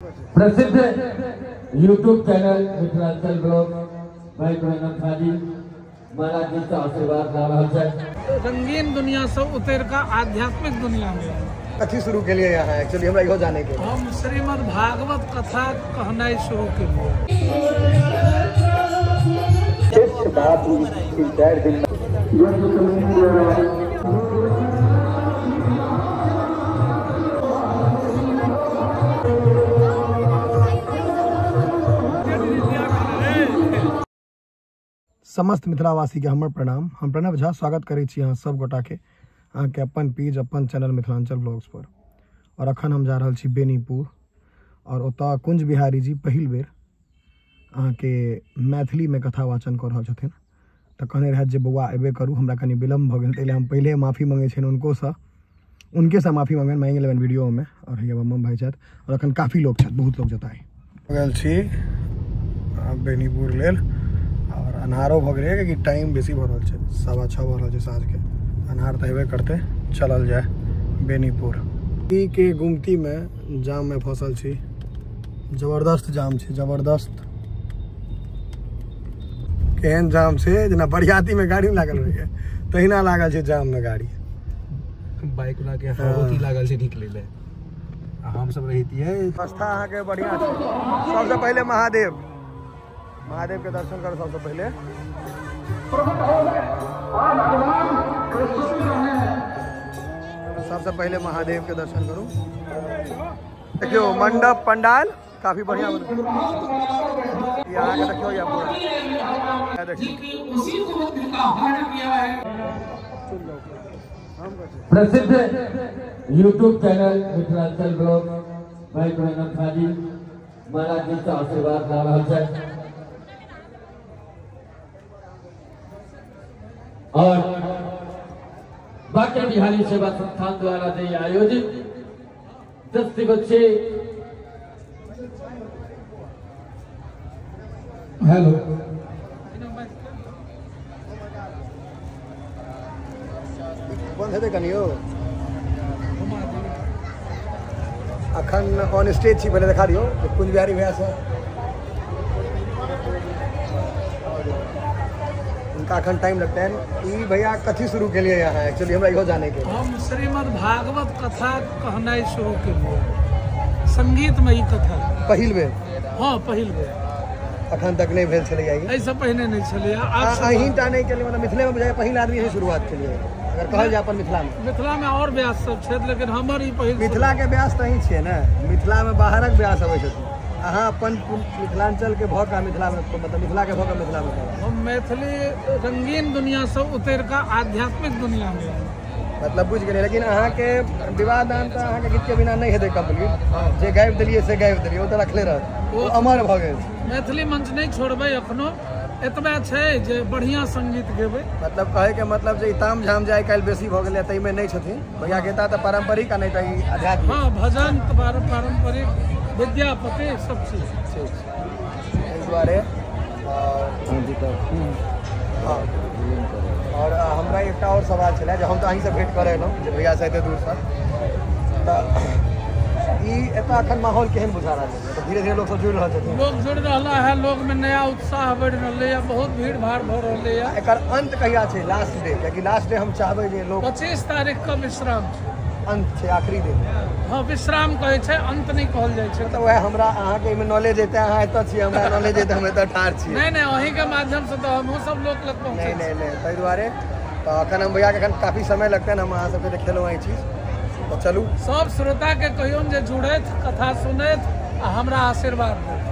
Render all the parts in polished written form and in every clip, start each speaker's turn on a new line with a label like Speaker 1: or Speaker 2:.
Speaker 1: प्रसिद्ध YouTube channel Mithilanchal blog भाई मेहनत खाली महाराज जी का आशीर्वाद ला रहा है।
Speaker 2: रंगीन दुनिया से उतर का आध्यात्मिक दुनिया में
Speaker 3: कथी शुरू के लिए यहाँ एक्चुअली हमरा इहो जाने के
Speaker 2: हम श्रीमद् भागवत कथा कहनाई शुरू के लिए
Speaker 3: समस्त मिथिलावासी के हमर प्रणाम। हम प्रणव झा स्वागत करै छी अहाँ सब गोटा के अहाँ के अपन पेज अपन चैनल मिथिलांचल ब्लॉग्स पर। और अखन हम जा रहल छी बेनीपुर और ओतऽ कुंज बिहारी जी पहिल बेर अहाँ के मैथिली में कथा वाचन कर रहल छथिन। तऽ कहने रहत जे बौआ एबे करू, हमरा कनी विलम्ब भऽ गेल तैले हम पहले माफी मांगे छन उनके से माफी मांगे लेबन वीडियो में। और ये मम्म भाई छथि और अखन काफी लोग छथि, बहुत लोग जताई गेल छी बेनीपुर लेल। और अन्हारो भ गए कि टाइम बेसी भ रहल छै, 6:15 भ रहल छै साँझ के। अन्हार तऽ हेबे करते, चलल जाए बेनीपुर। ई के गुमती में जाम में फंसल छी, जबरदस्त जाम छै, जबरदस्त। केहन जाम छै जेना बरियाती में गाड़ी लागल रहे तहिना लागल छै जाम में गाड़ी।
Speaker 4: बाइक वाला के बहुत ही लागल छै निकले ले। हम सब रहितिए
Speaker 3: व्यवस्था अहाँ के बढ़िया छै। सबसे पहले महादेव के दर्शन करो। सबसे पहले महादेव के दर्शन करो। देखियो मंडप पंडाल काफी बढ़िया यहाँ के देखियो या पूरा
Speaker 1: प्रसिद्ध यूट्यूब चैनल मिथिलांचल ब्लॉग भाई मेहनत खाली महाराज जी का आशीर्वाद ला रहा है। और बाकी बिहारी सेवा संस्थान द्वारा दे आयोजित 10 दिवसीय
Speaker 2: हेलो
Speaker 3: बंद है कनियो अखन ऑन स्टेज छी, पहले दिखा दियो कुंज बिहारी भैया से उनका अखन टाइम लगता है। ई भैया कथी शुरू के लिए यहाँ एक्चुअली हमरा इहो जाने के
Speaker 2: हम श्रीमद् भागवत कथा कहनाई शुरू के लिए संगीतमयी कथा
Speaker 3: पहिल बेर।
Speaker 2: हाँ पहिल बेर,
Speaker 3: अखन तक नहीं भेल छलै।
Speaker 2: ऐसा पहले नहीं चले।
Speaker 3: अहीं टा नहीं के लिए मतलब मिथिले में बुझाय पहिल आदमी ही शुरुआत के लिए अगर कहल जाए अपन मिथिला में
Speaker 2: और व्यास सब छेद, लेकिन हमर ही पहिल
Speaker 3: मिथिला के व्यास तो ही छे ना। मिथिला में बाहरक व्यास अबै छथिन, अहाँ अपन मिथिलांचल के भऽ कऽ मिथिला में मतलब मिथिला के भऽ कऽ मिथिला में
Speaker 2: हम मैथिली रंगीन दुनिया से उतर का आध्यात्मिक दुनिया में
Speaker 3: मतलब बुझ गेलियै। लेकिन अहाँ के विवाह दान तऽ अहाँ के गीत के बिना नहीं हेतै कंप्लीट। जे गाबि देलियै से गाबि देलियै, ओ तऽ रखले रहत, ओ अमर भऽ गेल।
Speaker 2: मैथिली मंच नहीं छोड़बै अखनो, एतबे छै जे बढ़िया संगीत गेबै।
Speaker 3: मतलब कहे के मतलब जे ताम झाम जे आइ काल्हि बेसी भऽ गेलै ताहिमे नहीं छथिन। भैया गेता तऽ पारंपरिक आ नहीं तऽ ई आध्यात्मिक।
Speaker 2: हाँ भजन पारंपरिक विद्यापति सब चीज
Speaker 3: इस बारे। और हमरा एक और सवाल छलै जे हम तो अहीं से भेंट करे एलहुँ जे भैया से एते दूर से, ई एतऽ अखन माहौल केहन बुझा रहल है? तो धीरे धीरे लोग सब जुड़ रहल छथिन,
Speaker 2: लोग जुड़ रहा है, लोग में नया उत्साह बढ़ रहा है, बहुत भीड़ भाड़ भ रही है।
Speaker 3: एकर अंत कहिया छै? Last day? कियाकि लास्ट डे हम चाहबै जे लोग
Speaker 2: 25 तारीख का विश्राम
Speaker 3: अंत छै, आखिरी दिन।
Speaker 2: हाँ विश्राम कहे छै, अंत नहीं कहल जाय छै।
Speaker 3: तो वह हमरा अहाँ के नॉलेज एते, अहाँ एतऽ छी, हमरा नॉलेज एते, हम एतऽ ठाढ़ छी।
Speaker 2: नहीं अहीं के माध्यम से तो हम सब लोग लग पहुंचे।
Speaker 3: नहीं ताहि दुआरे तो अखन हम भैया के अखन काफी समय लगतै हम अहाँ सबके देखेलहुँ ई चीज। तो चलू
Speaker 2: सब श्रोता के कहियो जे जुड़ैत कथा सुनैत आ हमरा आशीर्वाद देत।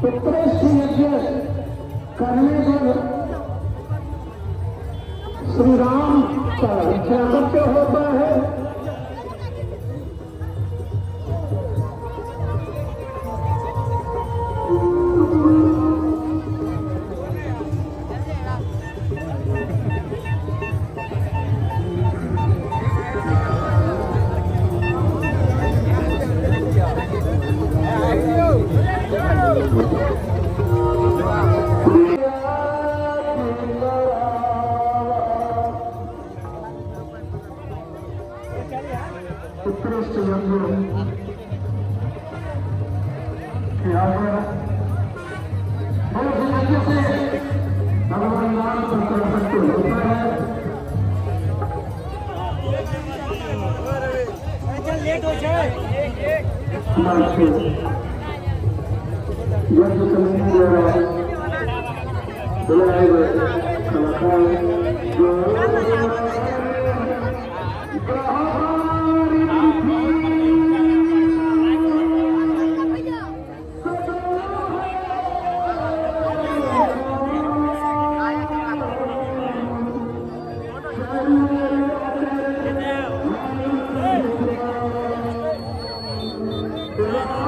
Speaker 5: उत्कृष्ट यज्ञ करने पर श्री राम का प्रागट्य होता है। उत्कृष्ट यज्ञ यहाँ पर बहुत यज्ञ से भगवान राम का प्रागट्य होता है। यज्ञ कमेटी द्वारा बुलाए गए कलाकार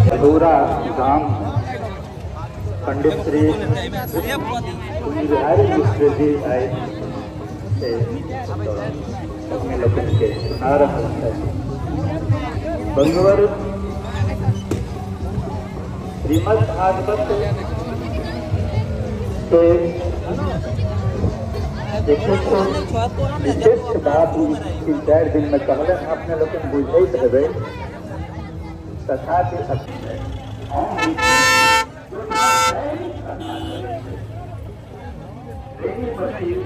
Speaker 5: जो
Speaker 6: पूरा धाम पंडित श्री कुंज बिहारी मिश्र जी आए थे अपने लोगों के आरंभ बंगवर श्रीमद् भागवत के विशेष बात 3-4 दिन में कहले अपने लोग बुझे देवे तथा लेकिन बताइए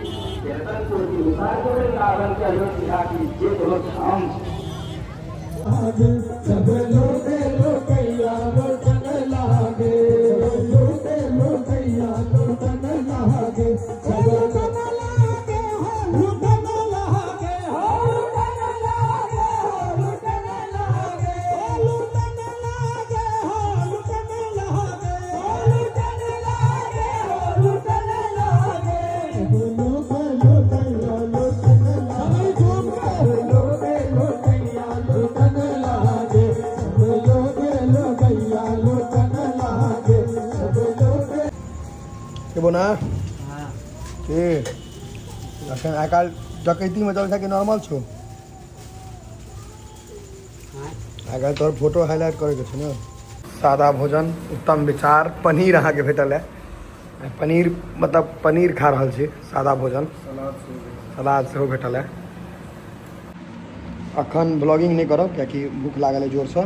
Speaker 6: जनता को उतार कर लागल के लोग दिखा कि ये तो काम
Speaker 5: सब लोग लोकैया लोटन लागे लोटे लोकैया लोटन लागे सब लोटन लागे हो लोटन लागे हो लोटन लागे हो लोटन लागे हो लोटन लागे हो लोटन लागे हो लोटन लागे हो लोटन लागे लोग लोकैया लोटन लागे सब लोग लोकैया लोटन लागे सब लोग लोकैया लोटन लागे सब लोग
Speaker 3: के बोना के अखन आइकाल डकैती में चल कि नॉर्मल छो आइकाल तोर फोटो हाईलाइट करे के छै ने सादा भोजन उत्तम विचार पनीर अहाँ के भेटल है पनीर मतलब पनीर खा रहल छी सादा भोजन सलाद सेहो भेटल है अखन ब्लॉगिंग नहीं करब कियाकि भूख लागल है जोर से